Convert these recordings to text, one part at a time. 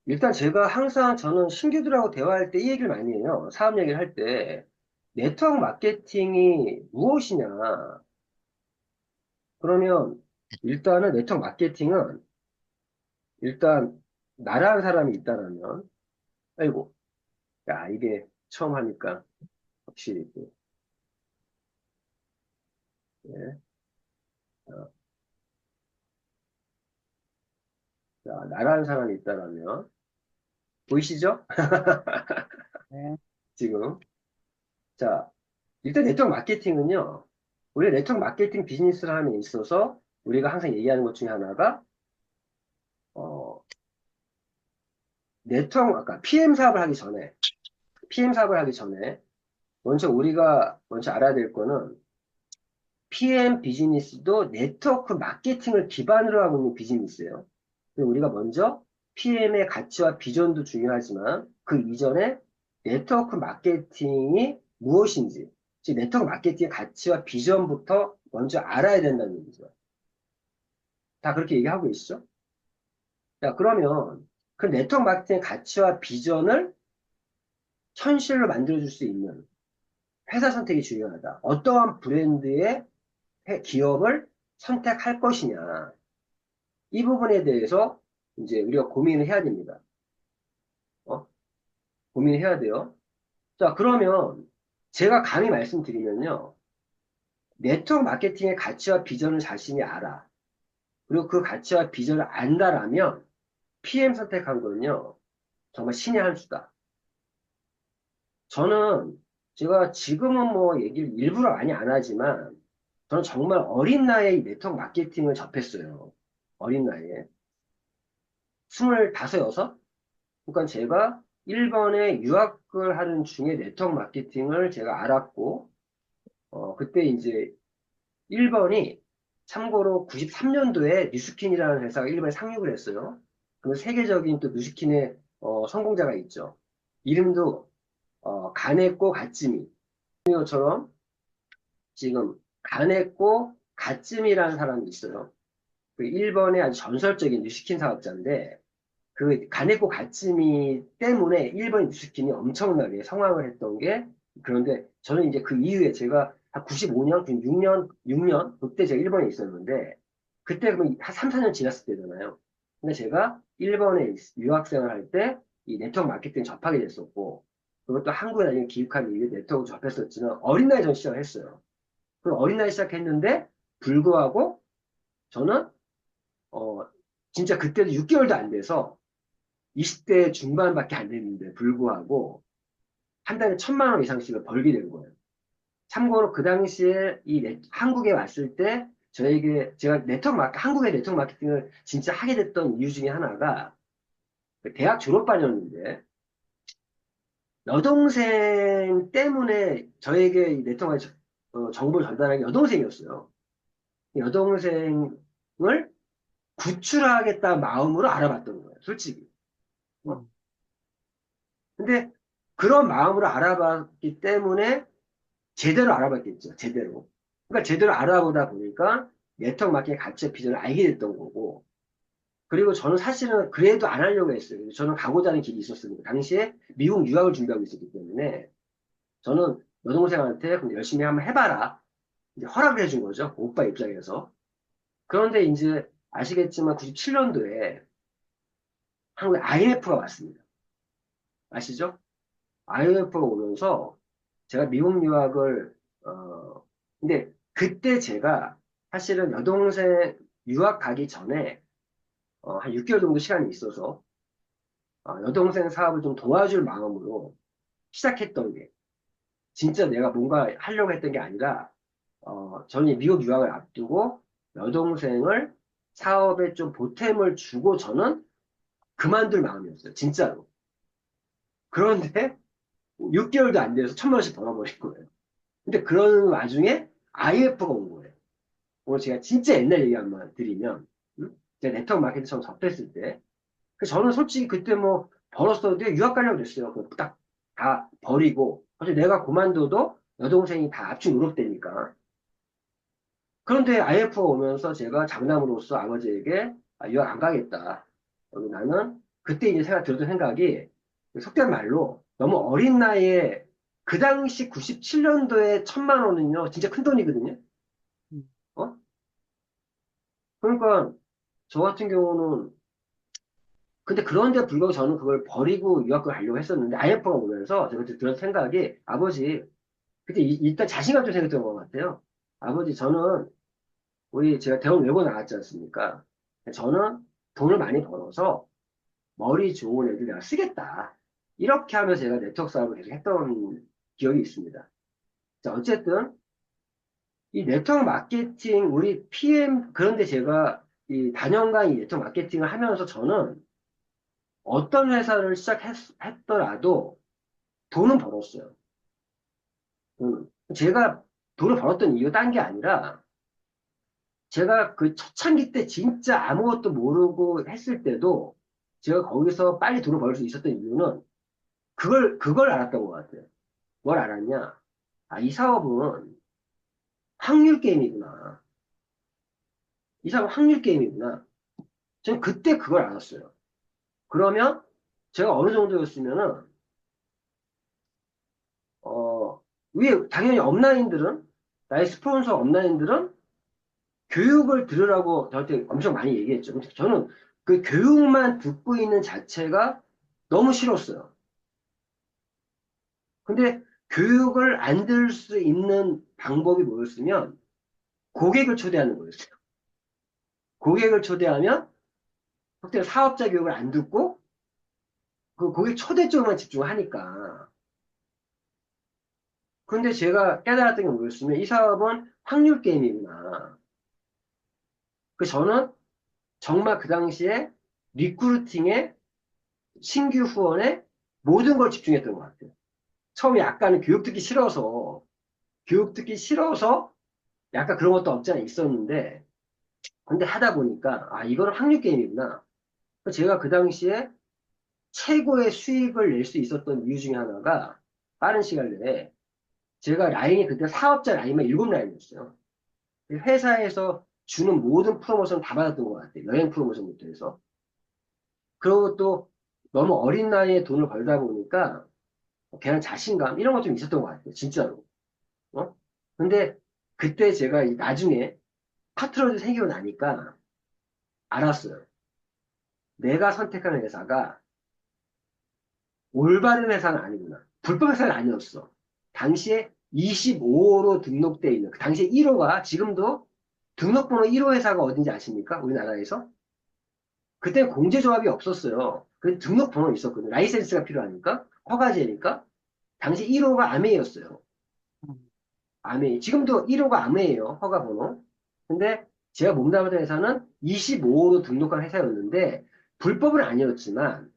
일단 제가 항상 저는 신규들하고 대화할 때 이 얘기를 많이 해요. 사업 얘기를 할 때. 네트워크 마케팅이 무엇이냐. 그러면 일단은 네트워크 마케팅은 일단 나라는 사람이 있다라면, 아이고, 야, 이게 처음 하니까 확실히, 예. 어, 자, 나라는 사람이 있다라면, 보이시죠? 네. 지금. 자, 일단 네트워크 마케팅은요, 우리 네트워크 마케팅 비즈니스를 함에 있어서 우리가 항상 얘기하는 것 중에 하나가, 어, 네트워크, 아까 PM 사업을 하기 전에, PM 사업을 하기 전에, 먼저 우리가 먼저 알아야 될 거는, PM 비즈니스도 네트워크 마케팅을 기반으로 하고 있는 비즈니스예요. 그래서 우리가 먼저 PM의 가치와 비전도 중요하지만, 그 이전에 네트워크 마케팅이 무엇인지, 즉 네트워크 마케팅의 가치와 비전부터 먼저 알아야 된다는 얘기죠. 다 그렇게 얘기하고 계시죠? 자, 그러면 그 네트워크 마케팅의 가치와 비전을 현실로 만들어줄 수 있는 회사 선택이 중요하다. 어떠한 브랜드의 기업을 선택할 것이냐. 이 부분에 대해서 이제 우리가 고민을 해야 됩니다. 어? 고민을 해야 돼요. 자, 그러면 제가 감히 말씀드리면요. 네트워크 마케팅의 가치와 비전을 자신이 알아. 그리고 그 가치와 비전을 안다라면 PM 선택한 거는요. 정말 신의 한 수다. 저는 제가 지금은 뭐 얘기를 일부러 많이 안 하지만 저는 정말 어린 나이에 이 네트워크 마케팅을 접했어요. 어린 나이에. 25, 6? 그러니까 제가 일본에 유학을 하는 중에 네트워크 마케팅을 제가 알았고, 그때 이제 일본이 참고로 93년도에 뉴스킨이라는 회사가 일본에 상륙을 했어요. 그 세계적인 또 뉴스킨의 성공자가 있죠. 이름도 가네코 가츠미. 이것처럼 지금 가네코 가츠미라는 사람이 있어요. 그 일본의 아주 전설적인 뉴스킨 사업자인데 그 가네코 가츠미 때문에 일본 뉴스킨이 엄청나게 성황을 했던 게 그런데 저는 이제 그 이후에 제가 한 95년, 6년 그때 제가 일본에 있었는데 그때 그러면 한 3, 4년 지났을 때잖아요. 근데 제가 일본에 유학생활 할 때 이 네트워크 마케팅 접하게 됐었고 그것도 한국에 나중에 기획한 이후에 네트워크 접했었지만 어린 나이에 전 시작을 했어요. 그 어린 나이에 시작했는데 불구하고 저는 어 진짜 그때도 6개월도 안 돼서 20대 중반밖에 안 됐는데 불구하고 한 달에 1,000만 원 이상씩을 벌게 된 거예요. 참고로 그 당시에 한국에 왔을 때 저에게 제가 한국의 네트워크 마케팅을 진짜 하게 됐던 이유 중에 하나가 그 대학 졸업반이었는데 여동생 때문에 저에게 이 네트워크 정보를 전달한 게 여동생이었어요. 여동생을 구출하겠다 마음으로 알아봤던 거예요. 솔직히. 어? 음. 근데 그런 마음으로 알아봤기 때문에 제대로 알아봤겠죠. 제대로. 그러니까 제대로 알아보다 보니까 네트워크 마케팅 가치와 비전을 알게 됐던 거고. 그리고 저는 사실은 그래도 안 하려고 했어요. 저는 가고자 하는 길이 있었으니까. 당시에 미국 유학을 준비하고 있었기 때문에 저는 여동생한테 그럼 열심히 한번 해봐라. 이제 허락을 해준 거죠. 그 오빠 입장에서. 그런데 이제 아시겠지만 97년도에 한국에 IMF가 왔습니다. 아시죠? IMF가 오면서 제가 미국 유학을 근데 그때 제가 사실은 여동생 유학 가기 전에 한 6개월 정도 시간이 있어서 여동생 사업을 좀 도와줄 마음으로 시작했던 게 진짜 내가 뭔가 하려고 했던 게 아니라 저는 미국 유학을 앞두고 여동생을 사업에 좀 보탬을 주고 저는 그만둘 마음이었어요. 진짜로. 그런데 6개월도 안 돼서 1,000만 원씩 벌어버린 거예요. 근데 그런 와중에 IF가 온 거예요. 오늘 제가 진짜 옛날 얘기 한번 드리면, 제가 네트워크 마케팅 처음 접했을 때, 저는 솔직히 그때 뭐 벌었어도 유학 가려고 그랬어요. 딱 다 버리고. 사실 내가 그만둬도 여동생이 다 압축 유럽되니까. 그런데 IF가 오면서 제가 장남으로서 아버지에게 유학 안 가겠다. 나는 그때 이제 들었던 생각이 속된 말로 너무 어린 나이에 그 당시 97년도에 1,000만 원은요, 진짜 큰 돈이거든요. 음, 어? 그러니까 저 같은 경우는 근데 그런데 불구하고 저는 그걸 버리고 유학을 가려고 했었는데 IMF가 오면서 제가 그때 들은 생각이 아버지 그때 일단 자신감 좀 생겼던 것 같아요. 아버지 저는 제가 대학원 외고 나왔지 않습니까? 저는 돈을 많이 벌어서 머리 좋은 애들 내가 쓰겠다. 이렇게 하면서 제가 네트워크 사업을 계속 했던 기억이 있습니다. 자, 어쨌든 이 네트워크 마케팅 우리 PM 그런데 제가 이 단연간 이 네트워크 마케팅을 하면서 저는 어떤 회사를 시작했더라도 돈은 벌었어요. 제가 돈을 벌었던 이유 딴 게 아니라 제가 그 초창기 때 진짜 아무것도 모르고 했을 때도 제가 거기서 빨리 돈을 벌 수 있었던 이유는 그걸 알았던 것 같아요. 뭘 알았냐? 아, 이 사업은 확률 게임이구나. 이 사업은 확률 게임이구나. 저는 그때 그걸 알았어요. 그러면 제가 어느 정도였으면은, 위에 당연히 업라인들은, 나의 스폰서 업라인들은 교육을 들으라고 저한테 엄청 많이 얘기했죠. 근데 저는 그 교육만 듣고 있는 자체가 너무 싫었어요. 근데 교육을 안 들을 수 있는 방법이 뭐였으면 고객을 초대하는 거였어요. 고객을 초대하면 그때 사업자 교육을 안 듣고 그 고객 초대 쪽만 집중하니까. 근데 제가 깨달았던 게 뭐였으면 이 사업은 확률 게임이구나. 저는 정말 그 당시에 리크루팅에 신규 후원에 모든 걸 집중했던 것 같아요. 처음에 약간은 교육 듣기 싫어서 약간 그런 것도 없지 않아 있었는데, 근데 하다 보니까, 아, 이거는 확률 게임이구나. 제가 그 당시에 최고의 수익을 낼 수 있었던 이유 중에 하나가 빠른 시간 내에 제가 라인이 그때 사업자 라인만 7라인이었어요. 회사에서 주는 모든 프로모션 다 받았던 것 같아요. 여행 프로모션부터 해서. 그리고 또 너무 어린 나이에 돈을 벌다 보니까 걔는 자신감 이런 것 좀 있었던 것 같아요. 진짜로. 어? 근데 그때 제가 나중에 파트너즈 생기고 나니까 알았어요. 내가 선택하는 회사가 올바른 회사는 아니구나. 불법 회사는 아니었어. 당시에 25호로 등록돼 있는, 그 당시에 1호가 지금도 등록번호 1호 회사가 어딘지 아십니까? 우리나라에서? 그때 공제조합이 없었어요. 그 등록번호 있었거든요. 라이센스가 필요하니까. 허가제니까. 당시 1호가 아메이였어요. 음, 아메이. 지금도 1호가 아메이예요. 허가번호. 근데 제가 몸담았던 회사는 25호로 등록한 회사였는데 불법은 아니었지만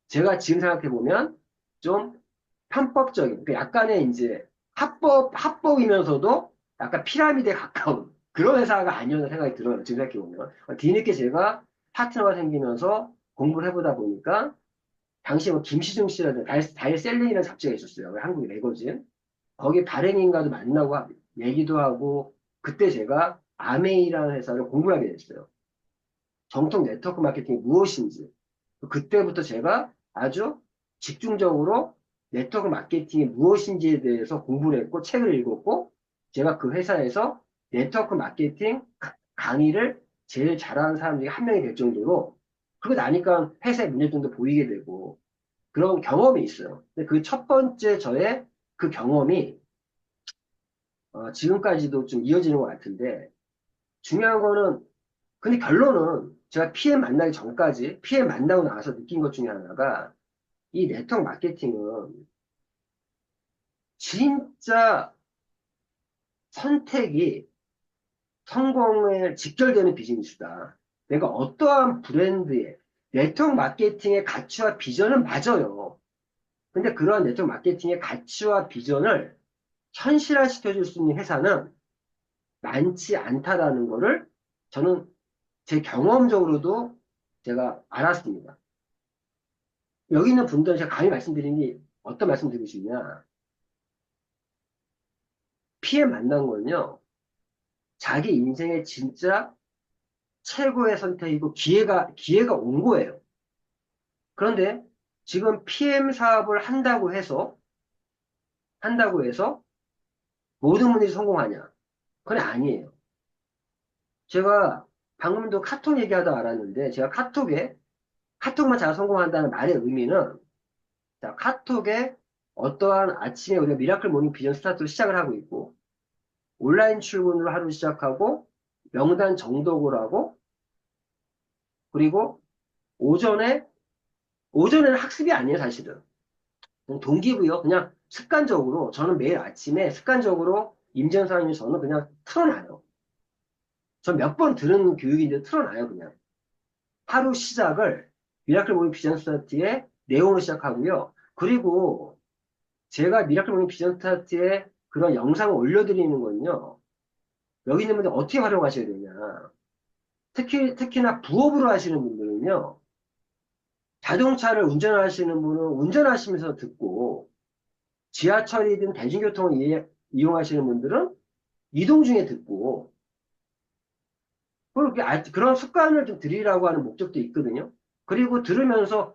제가 지금 생각해보면 좀 편법적인, 그러니까 약간의 이제 합법이면서도 약간 피라미드에 가까운 그런 회사가 아니었나 생각이 들어요. 지금 생각해보면. 뒤늦게 제가 파트너가 생기면서 공부를 해보다 보니까 당시에 뭐 김시중 씨라든 다이셀링이라는 잡지가 있었어요. 한국의 매거진. 거기 발행인과도 만나고 얘기도 하고 그때 제가 아메이라는 회사를 공부를 하게 됐어요. 정통 네트워크 마케팅이 무엇인지. 그때부터 제가 아주 집중적으로 네트워크 마케팅이 무엇인지에 대해서 공부를 했고 책을 읽었고 제가 그 회사에서 네트워크 마케팅 강의를 제일 잘하는 사람 중에 한 명이 될 정도로 그러고 나니까 회사의 문제점도 보이게 되고 그런 경험이 있어요. 근데 그 첫 번째 저의 그 경험이 지금까지도 좀 이어지는 것 같은데 중요한 거는 근데 결론은 제가 PM 만나기 전까지 PM 만나고 나서 느낀 것 중에 하나가 이 네트워크 마케팅은 진짜 선택이 성공에 직결되는 비즈니스다. 내가 어떠한 브랜드의 네트워크 마케팅의 가치와 비전은 맞아요. 근데 그러한 네트워크 마케팅의 가치와 비전을 현실화 시켜줄 수 있는 회사는 많지 않다라는 거를 저는 제 경험적으로도 제가 알았습니다. 여기 있는 분들은 제가 감히 말씀드리니 어떤 말씀 드리고 싶냐. PM 만난 거는요. 자기 인생의 진짜 최고의 선택이고 기회가 온 거예요. 그런데 지금 PM 사업을 한다고 해서 모든 분들이 성공하냐? 그건 아니에요. 제가 방금도 카톡 얘기하다 알았는데, 제가 카톡만 잘 성공한다는 말의 의미는, 자, 카톡에 어떠한 아침에 우리가 미라클 모닝 비전 스타트로 시작을 하고 있고, 온라인 출근으로 하루 시작하고, 명단 정독을 하고, 그리고 오전에, 오전에는 학습이 아니에요, 사실은. 그냥 동기부여, 그냥 습관적으로, 저는 매일 아침에 습관적으로 임전사님 저는 그냥 틀어놔요. 전 몇 번 들은 교육인데 틀어놔요, 그냥. 하루 시작을 미라클 모닝 비전 스타트의 내용으로 시작하고요. 그리고 제가 미라클 모닝 비전 스타트에 그런 영상을 올려드리는 건요. 여기 있는 분들 어떻게 활용하셔야 되냐. 특히나 부업으로 하시는 분들은요. 자동차를 운전하시는 분은 운전하시면서 듣고, 지하철이든 대중교통을 이용하시는 분들은 이동 중에 듣고, 그렇게 그런 습관을 좀 들이라고 하는 목적도 있거든요. 그리고 들으면서,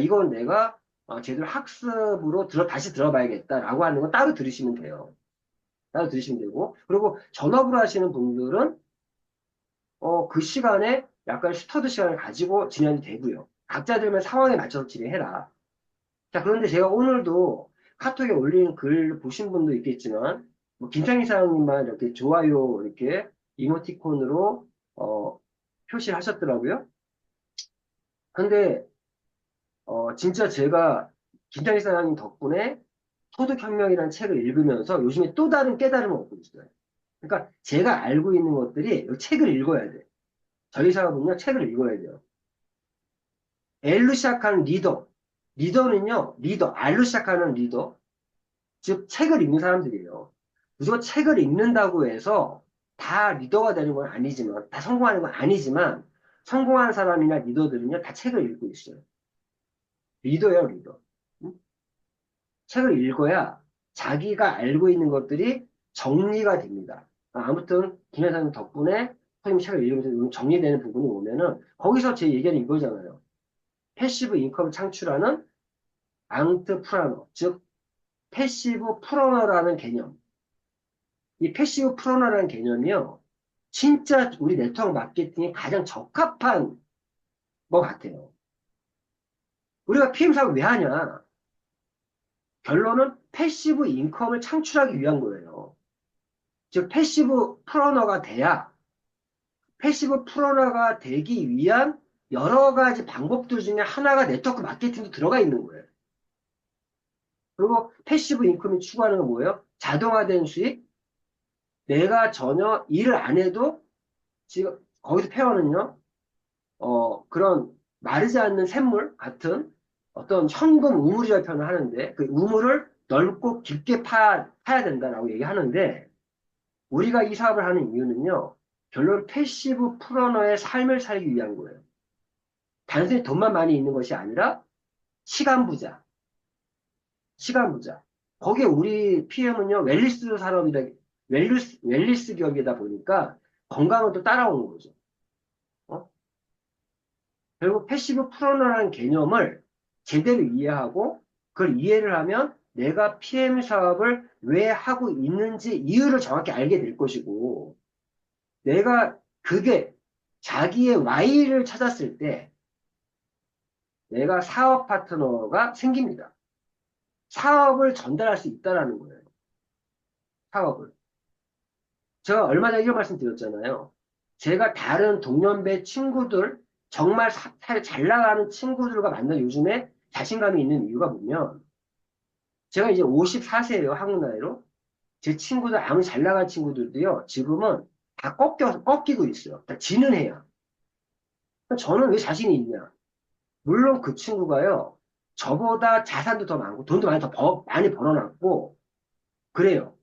이건 내가 제대로 학습으로 다시 들어봐야겠다라고 하는 건 따로 들으시면 돼요. 따로 들으시면 되고. 그리고 전업으로 하시는 분들은, 그 시간에 약간 스터드 시간을 가지고 진행이 되고요. 각자들만 상황에 맞춰서 진행해라. 자, 그런데 제가 오늘도 카톡에 올린 글 보신 분도 있겠지만, 뭐, 김창희 사장님만 이렇게 좋아요, 이렇게 이모티콘으로, 표시를 하셨더라고요. 근데, 진짜 제가 김창희 사장님 덕분에 소득혁명이라는 책을 읽으면서 요즘에 또 다른 깨달음을 얻고 있어요. 그러니까 제가 알고 있는 것들이 이 책을 읽어야 돼. 저희 사업은요, 책을 읽어야 돼요. L로 시작하는 리더는요, R로 시작하는 리더, 즉 책을 읽는 사람들이에요. 무조건 책을 읽는다고 해서 다 리더가 되는 건 아니지만, 다 성공하는 건 아니지만, 성공한 사람이나 리더들은요, 다 책을 읽고 있어요. 리더예요, 리더. 응? 책을 읽어야 자기가 알고 있는 것들이 정리가 됩니다. 아무튼, 김 회사님 덕분에 선생님 책을 읽으면서 정리되는 부분이 오면은, 거기서 제 얘기는 이거잖아요. 패시브 인컴을 창출하는 앙트프라너, 즉, 패시브 프로너라는 개념. 이 패시브 프로너라는 개념이요. 진짜 우리 네트워크 마케팅에 가장 적합한 것 같아요. 우리가 PM 사업을 왜 하냐? 결론은 패시브 인컴을 창출하기 위한 거예요. 즉, 패시브 프로너가 되기 위한 여러 가지 방법들 중에 하나가 네트워크 마케팅도 들어가 있는 거예요. 그리고 패시브 인컴이 추구하는 건 뭐예요? 자동화된 수익, 내가 전혀 일을 안 해도 지금 거기서 페어는요, 그런 마르지 않는 샘물 같은 어떤 현금 우물이라고 표현을 하는데 그 우물을 넓고 깊게 파야 된다라고 얘기하는데 우리가 이 사업을 하는 이유는요, 결론 패시브 프로너의 삶을 살기 위한 거예요. 단순히 돈만 많이 있는 것이 아니라 시간 부자, 시간 부자. 거기에 우리 PM은요, 웰리스 기업이다 보니까 건강은 또 따라오는 거죠. 어? 결국 패시브 프로너라는 개념을 제대로 이해하고 그걸 이해를 하면 내가 PM 사업을 왜 하고 있는지 이유를 정확히 알게 될 것이고 내가 그게 자기의 Y를 찾았을 때 내가 사업 파트너가 생깁니다. 사업을 전달할 수 있다라는 거예요. 사업을. 제가 얼마 전에 이런 말씀 드렸잖아요. 제가 다른 동년배 친구들, 정말 잘 나가는 친구들과 만나 요즘에 자신감이 있는 이유가 뭐냐면, 제가 이제 54세예요, 한국 나이로. 제 친구들, 아무리 잘 나간 친구들도요, 지금은 다 꺾이고 있어요. 다 지는 해요. 저는 왜 자신이 있냐? 물론 그 친구가요, 저보다 자산도 더 많고, 돈도 많이 벌어놨고, 그래요.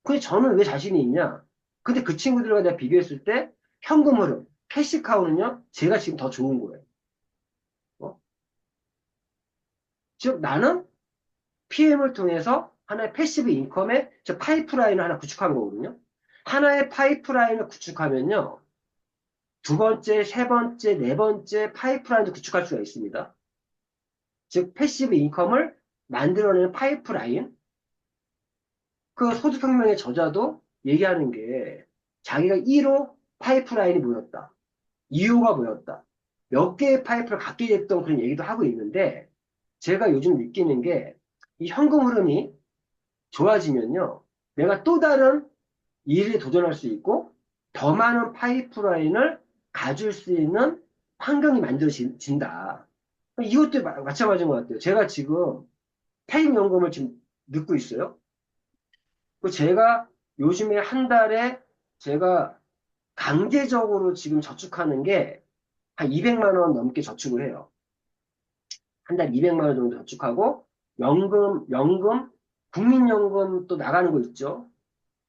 근데 저는 왜 자신이 있냐? 근데 그 친구들과 내가 비교했을 때 현금 흐름, 캐시카우는요, 제가 지금 더 좋은 거예요. 어? 즉, 나는 PM을 통해서 하나의 패시브 인컴의 저 파이프라인을 하나 구축한 거거든요. 하나의 파이프라인을 구축하면요, 두 번째, 세 번째, 네 번째 파이프라인도 구축할 수가 있습니다. 즉 패시브 인컴을 만들어내는 파이프라인. 그 소득혁명의 저자도 얘기하는 게 자기가 1호 파이프라인이 뭐였다. 2호가 뭐였다. 몇 개의 파이프를 갖게 됐던 그런 얘기도 하고 있는데 제가 요즘 느끼는 게 이 현금 흐름이 좋아지면요. 내가 또 다른 일에 도전할 수 있고 더 많은 파이프라인을 가질 수 있는 환경이 만들어진다. 이것도 마찬가지인 것 같아요. 제가 지금 퇴직연금을 지금 넣고 있어요. 그 제가 요즘에 한 달에 제가 강제적으로 지금 저축하는 게 한 200만 원 넘게 저축을 해요. 한 달 200만 원 정도 저축하고 연금, 국민연금 또 나가는 거 있죠.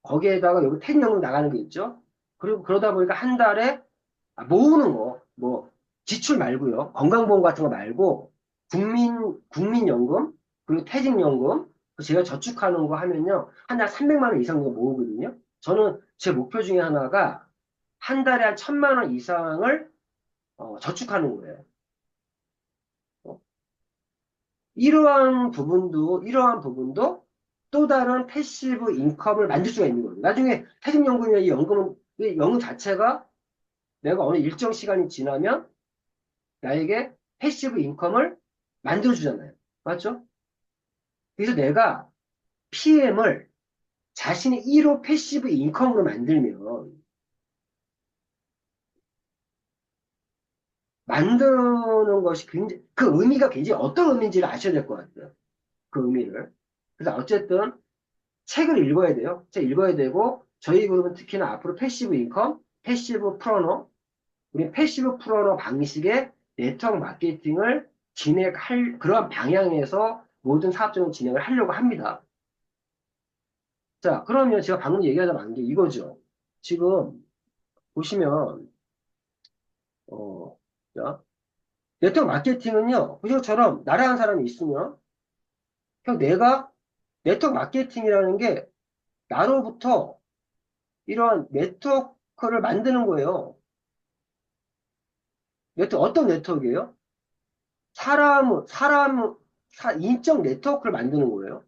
거기에다가 여기 퇴직연금 나가는 게 있죠. 그리고 그러다 보니까 한 달에 모으는 거, 뭐 지출 말고요. 건강보험 같은 거 말고 국민연금 그리고 퇴직연금 제가 저축하는 거 하면요. 한 달 300만 원 이상 정도 모으거든요. 저는 제 목표 중에 하나가 한 달에 한 1000만 원 이상을 저축하는 거예요. 어, 이러한 부분도 또 다른 패시브 인컴을 만들 수가 있는 거예요. 나중에 퇴직연금이나 이 연금 자체가 내가 어느 일정 시간이 지나면 나에게 패시브 인컴을 만들어주잖아요. 맞죠? 그래서 내가 PM을 자신의 1호 패시브 인컴으로 만들면 만드는 것이 굉장히 그 의미가 굉장히 어떤 의미인지를 아셔야 될 것 같아요. 그 의미를. 그래서 어쨌든 책을 읽어야 돼요. 책 읽어야 되고 저희 그룹은 특히나 앞으로 패시브 인컴, 패시브 프러너, 우리 패시브 프러너 방식의 네트워크 마케팅을 진행할 그런 방향에서 모든 사업적인 진행을 하려고 합니다. 자, 그러면 제가 방금 얘기하다 만 게 이거죠. 지금 보시면 자, 네트워크 마케팅은요. 이것처럼 나라는 사람이 있으면 그냥 내가 네트워크 마케팅이라는 게 나로부터 이런 네트워크를 만드는 거예요. 어떤 네트워크예요? 인적 네트워크를 만드는 거예요.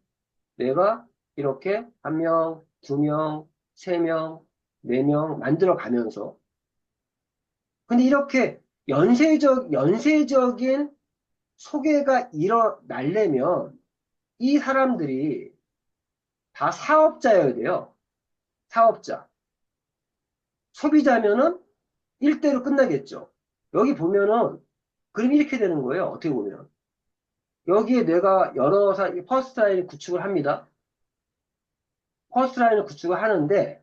내가 이렇게 한 명, 두 명, 세 명, 네 명 만들어 가면서. 근데 이렇게 연쇄적인 소개가 일어나려면 이 사람들이 다 사업자여야 돼요. 사업자. 소비자면은 1대로 끝나겠죠. 여기 보면은 그림이 이렇게 되는 거예요. 어떻게 보면. 여기에 내가 퍼스트 라인 구축을 합니다. 퍼스트 라인을 구축을 하는데,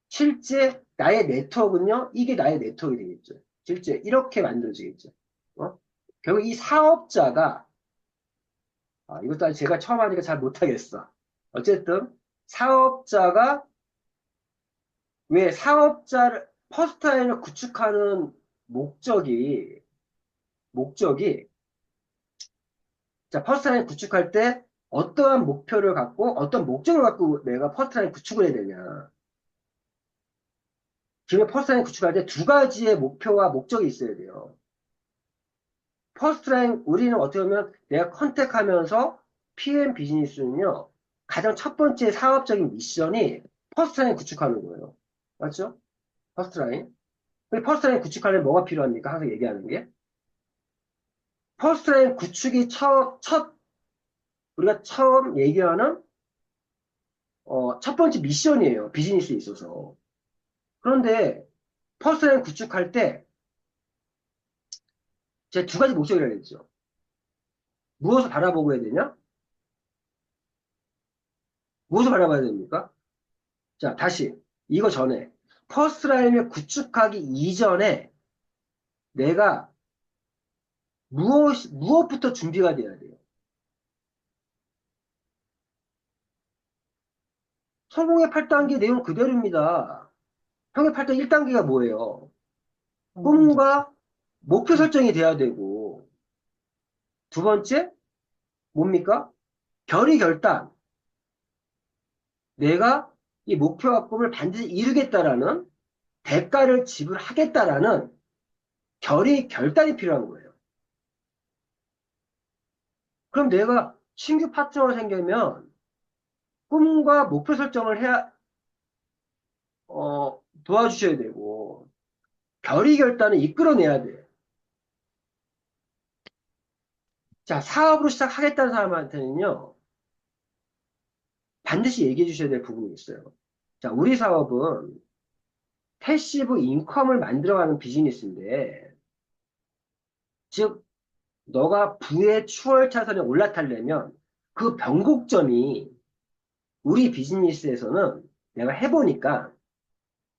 실제 나의 네트워크는요, 이게 나의 네트워크가 되겠죠. 실제 이렇게 만들어지겠죠. 어? 결국 이 사업자가, 이것도 제가 처음 하니까 잘 못하겠어. 어쨌든, 사업자가, 왜 퍼스트 라인을 구축하는 목적이, 자, 퍼스트 라인 구축할 때 어떠한 목표를 갖고, 어떤 목적을 갖고 내가 퍼스트 라인 구축을 해야 되냐. 기존에 퍼스트라인 구축할 때 두 가지의 목표와 목적이 있어야 돼요. 퍼스트라인, 우리는 어떻게 보면 내가 컨택하면서 PM 비즈니스는요, 가장 첫 번째 사업적인 미션이 퍼스트라인 구축하는 거예요. 맞죠? 퍼스트라인. 근데 퍼스트라인 구축하려면 뭐가 필요합니까? 항상 얘기하는 게. 퍼스트라인 구축이 우리가 처음 얘기하는, 첫 번째 미션이에요. 비즈니스에 있어서. 그런데 퍼스트라인 구축할 때, 제가 두 가지 목적이라고 했죠. 무엇을 바라보고 해야 되냐? 무엇을 바라봐야 됩니까? 자, 다시. 이거 전에. 퍼스트 라인을 구축하기 이전에 내가 무엇부터 준비가 돼야 돼요? 성공의 8단계 내용 그대로입니다. 성공의 8단계 1단계가 뭐예요? 현금 저축. 꿈과 목표 네. 설정이 돼야 되고, 두 번째, 뭡니까? 결의결단. 내가 이 목표와 꿈을 반드시 이루겠다라는 대가를 지불하겠다라는 결단이 필요한 거예요. 그럼 내가 신규 파트너가 생기면 꿈과 목표 설정을 해야, 도와주셔야 되고, 결의 결단을 이끌어내야 돼. 자, 사업으로 시작하겠다는 사람한테는요, 반드시 얘기해 주셔야 될 부분이 있어요. 자, 우리 사업은 패시브 인컴을 만들어가는 비즈니스인데, 즉, 너가 부의 추월 차선에 올라타려면 그 변곡점이 우리 비즈니스에서는 내가 해보니까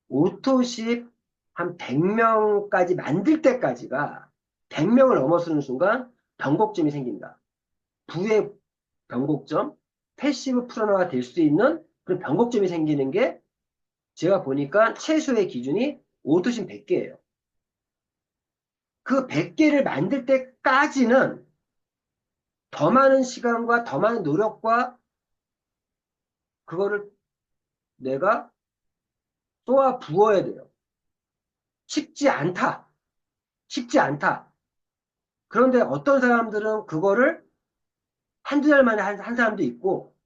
오토십 한 100명까지 만들 때까지가 100명을 넘어서는 순간 변곡점이 생긴다. 부의 변곡점, 패시브 프로너가 될 수 있는 그런 변곡점이 생기는 게 제가 보니까 최소의 기준이 오토십 100개예요. 그 100개를 만들 때까지는 더 많은 시간과 더 많은 노력과 그거를 내가 쏘아 부어야 돼요. 쉽지 않다. 쉽지 않다. 그런데 어떤 사람들은 그거를 한두 달 만에 한 사람도 있고,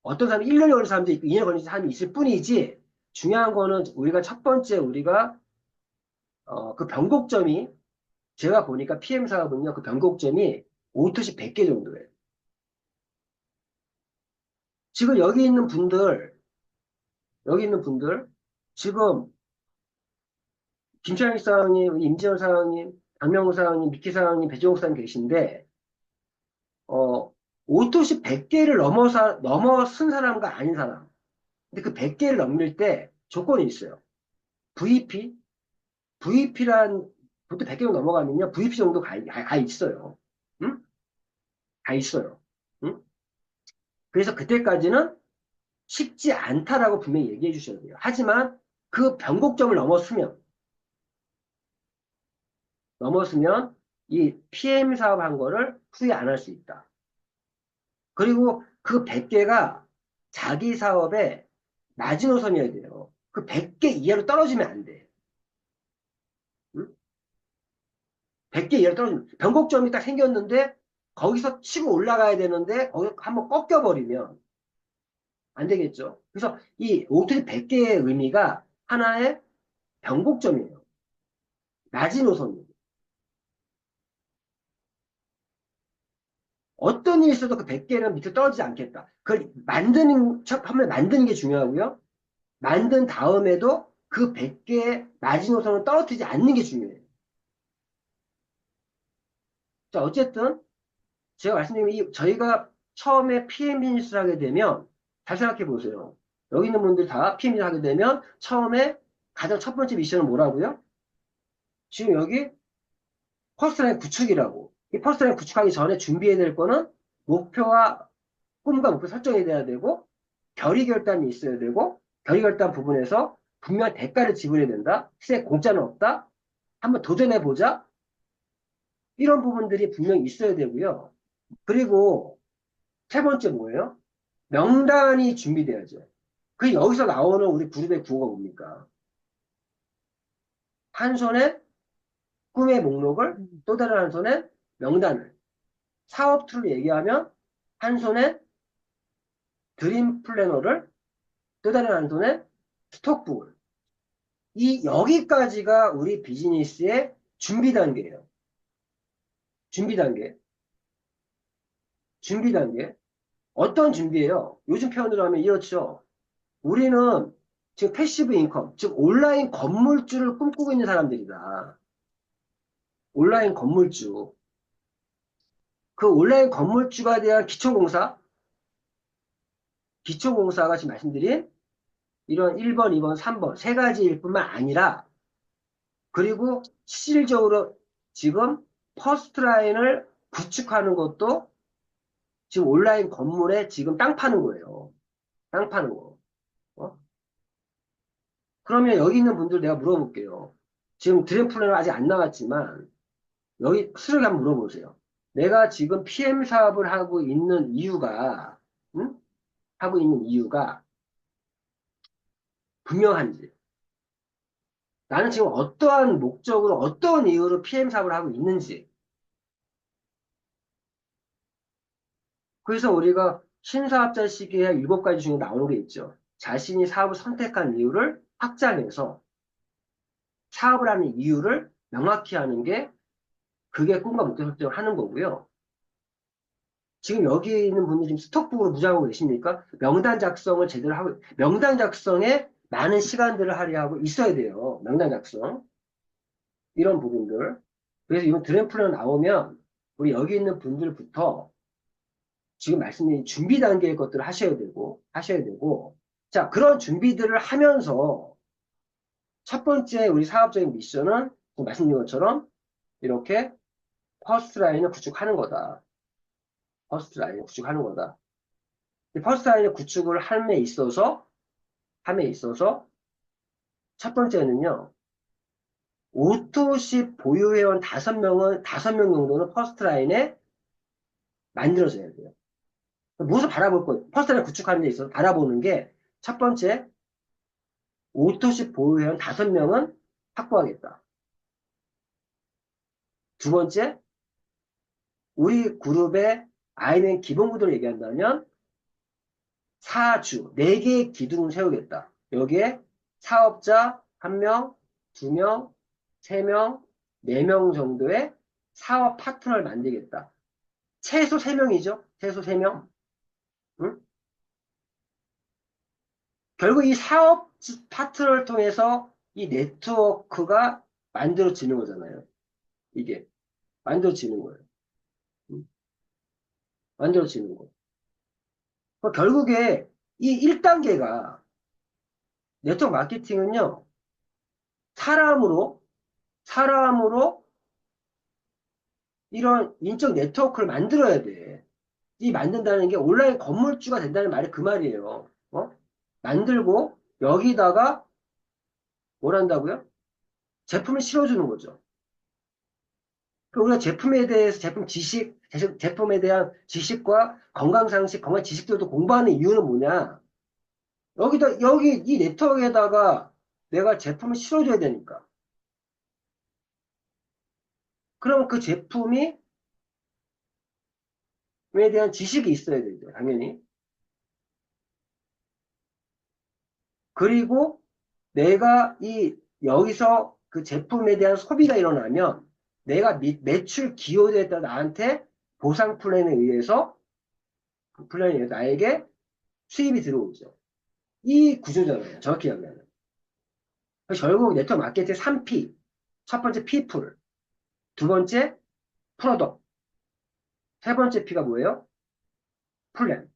어떤 사람은 1년이 걸린 사람도 있고, 2년 걸린 사람이 있을 뿐이지, 중요한 거는 우리가 첫 번째, 우리가, 그 변곡점이, 제가 보니까 PM 사업은요, 그 변곡점이 오토시 100개 정도예요. 지금 여기 있는 분들, 지금 김창익 사장님, 임지영 사장님, 박명우 사장님, 미키 사장님, 배종욱 사장님 계신데, 어, 오토시 100개를 넘어선 사람과 아닌 사람. 근데 그 100개를 넘길 때 조건이 있어요. VP? VP란, 보통 100개가 넘어가면요. VP 정도 가 있어요. 응? 가 있어요. 응? 그래서 그때까지는 쉽지 않다라고 분명히 얘기해 주셔야 돼요. 하지만 그 변곡점을 넘었으면 이 PM 사업 한 거를 후회 안 할 수 있다. 그리고 그 100개가 자기 사업의 마지노선이어야 돼요. 그 100개 이하로 떨어지면 안 돼. 응? 100개 이하로 떨어지면. 변곡점이 딱 생겼는데, 거기서 치고 올라가야 되는데, 거기 한번 꺾여버리면 안 되겠죠. 그래서 이 오토리 100개의 의미가 하나의 변곡점이에요. 마지노선이에요. 어떤 일이 있어도 그 100개는 밑에 떨어지지 않겠다. 그걸 처음에 만드는 게 중요하고요. 만든 다음에도 그 100개의 마지노선을 떨어뜨리지 않는 게 중요해요. 자, 어쨌든 제가 말씀드린 저희가 처음에 PM 비즈니스를 하게 되면 잘 생각해 보세요. 여기 있는 분들 다 PM 비즈니스 하게 되면 처음에 가장 첫 번째 미션은 뭐라고요? 지금 여기 퍼스트라인 구축이라고. 이 퍼스트라인 구축하기 전에 준비해야 될 거는 목표와 꿈과 목표 설정이 돼야 되고 결의 결단이 있어야 되고 결의 결단 부분에서 분명한 대가를 지불해야 된다. 시세 공짜는 없다. 한번 도전해 보자. 이런 부분들이 분명히 있어야 되고요. 그리고 세 번째 뭐예요? 명단이 준비돼야죠. 그 여기서 나오는 우리 그룹의 구호가 뭡니까? 한 손에 꿈의 목록을 또 다른 한 손에 명단을 사업 툴로 얘기하면 한 손에 드림 플래너를 또 다른 한 손에 스톡북을 이 여기까지가 우리 비즈니스의 준비 단계예요. 준비 단계. 준비 단계. 어떤 준비예요? 요즘 표현으로 하면 이렇죠. 우리는 지금 패시브 인컴, 즉 온라인 건물주를 꿈꾸고 있는 사람들이다. 온라인 건물주. 그 온라인 건물주가 대한 기초공사가 지금 말씀드린 이런 1번, 2번, 3번 세 가지일 뿐만 아니라 그리고 실질적으로 지금 퍼스트라인을 구축하는 것도 지금 온라인 건물에 지금 땅 파는 거예요. 땅 파는 거. 어? 그러면 여기 있는 분들 내가 물어볼게요. 지금 드림 플랜은 아직 안 나왔지만 여기 수력이 한번 물어보세요. 내가 지금 PM 사업을 하고 있는 이유가 응? 하고 있는 이유가 분명한지. 나는 지금 어떠한 목적으로 어떠한 이유로 PM 사업을 하고 있는지. 그래서 우리가 신사업자 시기에 7가지 중에 나오는 게 있죠. 자신이 사업을 선택한 이유를 확장해서 사업을 하는 이유를 명확히 하는 게 그게 꿈과 목표 설정을 하는 거고요. 지금 여기 있는 분들이 지금 스톡북으로 무장하고 계십니까? 명단 작성을 제대로 하고, 명단 작성에 많은 시간들을 할애하고 있어야 돼요. 명단 작성. 이런 부분들. 그래서 이번 드램플러 나오면 우리 여기 있는 분들부터 지금 말씀드린 준비 단계의 것들을 하셔야 되고, 자, 그런 준비들을 하면서 첫 번째 우리 사업적인 미션은 지금 말씀드린 것처럼 이렇게 퍼스트 라인을 구축하는 거다. 퍼스트 라인을 구축하는 거다. 이 퍼스트 라인을 구축을 함에 있어서 첫 번째는요, 오토십 보유회원 5명 정도는 퍼스트 라인에 만들어져야 돼요. 무엇을 바라볼 거예요? 퍼스트 라인 구축하는 데 있어서 바라보는 게 첫 번째, 오토십 보유회원 5명은 확보하겠다. 두 번째, 우리 그룹의 아이맨 기본 구도를 얘기한다면 사주, 4개의 기둥을 세우겠다. 여기에 사업자 1명, 2명, 3명, 4명 정도의 사업 파트너를 만들겠다. 최소 3명이죠. 최소 3명. 응? 결국 이 사업 파트너를 통해서 이 네트워크가 만들어지는 거잖아요. 이게. 만들어지는 거예요. 응? 만들어지는 거. 결국에 이 1단계가 네트워크 마케팅은요. 사람으로 사람으로 이런 인적 네트워크를 만들어야 돼. 이 만든다는 게 온라인 건물주가 된다는 말이 그 말이에요. 어? 만들고 여기다가 뭘 한다고요? 제품을 실어주는 거죠. 우리가 제품에 대해서 제품에 대한 지식과 건강상식, 건강 지식들도 공부하는 이유는 뭐냐? 여기 이 네트워크에다가 내가 제품을 실어줘야 되니까. 그럼 그 제품이 에 대한 지식이 있어야 되죠, 당연히. 그리고 내가 여기서 그 제품에 대한 소비가 일어나면 내가 매출 기여에 따라 나한테 보상 플랜에 의해서 그 플랜에 의해서 나에게 수입이 들어오죠. 이 구조잖아요. 정확히 하면. 결국 네트워크 마케팅 3P. 첫 번째 people. 두 번째 프로덕트. 세 번째 P가 뭐예요? 플랜.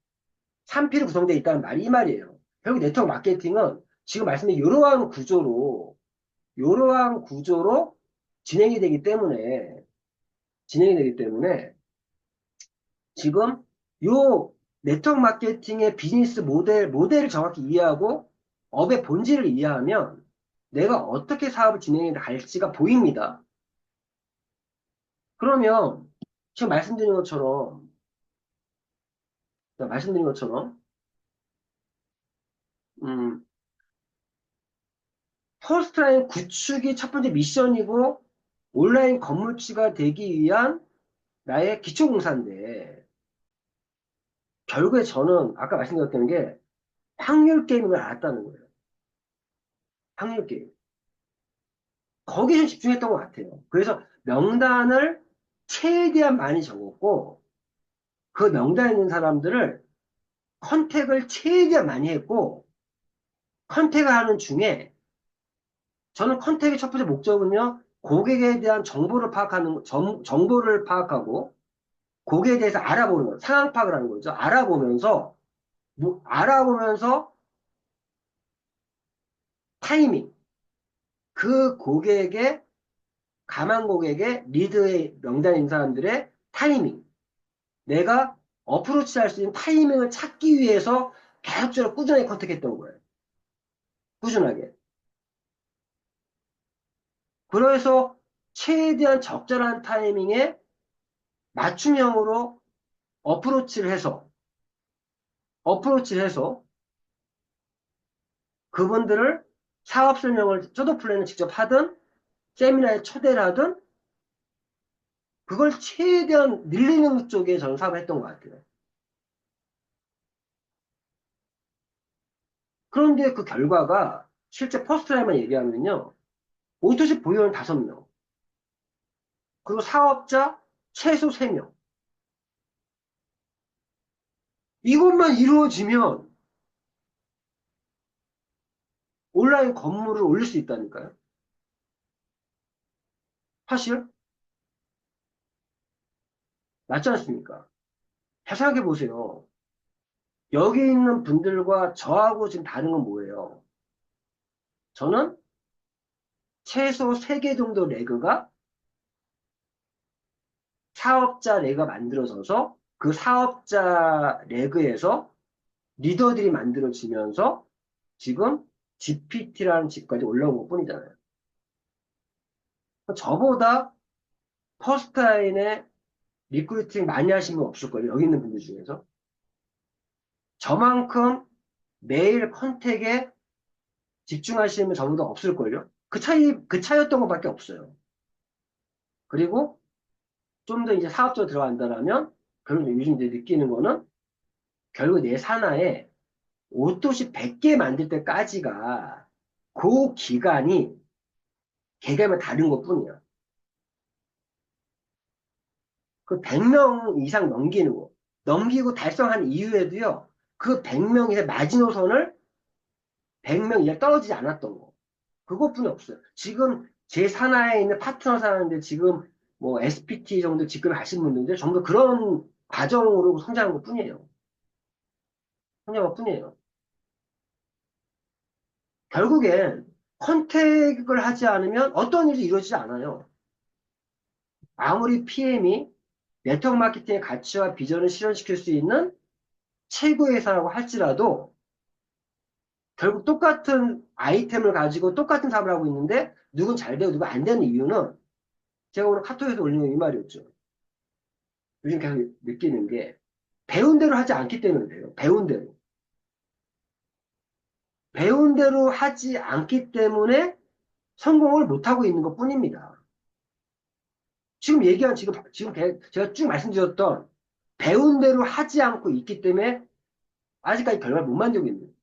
3P로 구성되어 있다는 말이 이 말이에요. 결국 네트워크 마케팅은 지금 말씀드린 이러한 구조로 진행이 되기 때문에 지금 요 네트워크 마케팅의 비즈니스 모델을 정확히 이해하고 업의 본질을 이해하면 내가 어떻게 사업을 진행해 갈지가 보입니다. 그러면 지금 말씀드린 것처럼 음, 퍼스트라인 구축이 첫 번째 미션이고 온라인 건물주가 되기 위한 나의 기초공사인데 결국에 저는 아까 말씀드렸던 게 확률 게임을 알았다는 거예요. 확률 게임. 거기에 좀 집중했던 것 같아요. 그래서 명단을 최대한 많이 적었고 그 명단에 있는 사람들을 컨택을 최대한 많이 했고 컨택을 하는 중에 저는 컨택의 첫 번째 목적은요. 고객에 대한 정보를 파악하고 고객에 대해서 알아보는 거예요. 상황 파악을 하는 거죠. 알아보면서 타이밍 그 고객의 가만 고객의 리드의 명단에 있는 사람들의 타이밍 내가 어프로치 할 수 있는 타이밍을 찾기 위해서 계속적으로 꾸준하게 컨택했던 거예요. 꾸준하게. 그래서 최대한 적절한 타이밍에 맞춤형으로 어프로치를 해서 그분들을 사업 설명을, 쪼도 플랜을 직접 하든, 세미나에 초대를 하든, 그걸 최대한 늘리는 쪽에 저는 사업을 했던 것 같아요. 그런데 그 결과가 실제 퍼스트라인만 얘기하면요. 오토십 보유원 5명, 그리고 사업자 최소 3명. 이것만 이루어지면 온라인 건물을 올릴 수 있다니까요. 사실 맞지 않습니까? 잘 생각해 보세요. 여기 있는 분들과 저하고 지금 다른 건 뭐예요? 저는 최소 3개 정도 레그가 사업자 레그가 만들어져서 그 사업자 레그에서 리더들이 만들어지면서 지금 GPT라는 집까지 올라온 것 뿐이잖아요. 저보다 퍼스트라인에 리크루팅 많이 하신 분 없을걸요. 여기 있는 분들 중에서. 저만큼 매일 컨택에 집중하시는 분 저보다 없을걸요. 그 차이였던 것밖에 없어요. 그리고 좀 더 이제 사업적으로 들어간다면, 결국 요즘 이제 느끼는 거는 결국 내 산하에 옷도시 100개 만들 때까지가 그 기간이 개개만 다른 것 뿐이야. 그 100명 이상 넘기는 거. 넘기고 달성한 이후에도요, 그 100명의 마지노선을 100명 이상 떨어지지 않았던 거. 그것뿐이 없어요. 지금 제 산하에 있는 파트너 사는데 지금 뭐 SPT 정도 직급에 가신 분들인데 전부 그런 과정으로 성장한 것 뿐이에요. 성장한 것 뿐이에요. 결국엔 컨택을 하지 않으면 어떤 일이 이루어지지 않아요. 아무리 PM이 네트워크 마케팅의 가치와 비전을 실현시킬 수 있는 최고의 회사라고 할지라도 결국 똑같은 아이템을 가지고 똑같은 사업을 하고 있는데 누군 잘 되고 누군 안 되는 이유는 제가 오늘 카톡에서 올리는 이 말이었죠. 요즘 계속 느끼는 게 배운 대로 하지 않기 때문에 돼요. 배운 대로. 배운 대로 하지 않기 때문에 성공을 못하고 있는 것 뿐입니다. 지금 제가 쭉 말씀드렸던 배운 대로 하지 않고 있기 때문에 아직까지 결과를 못 만들고 있는 거예요.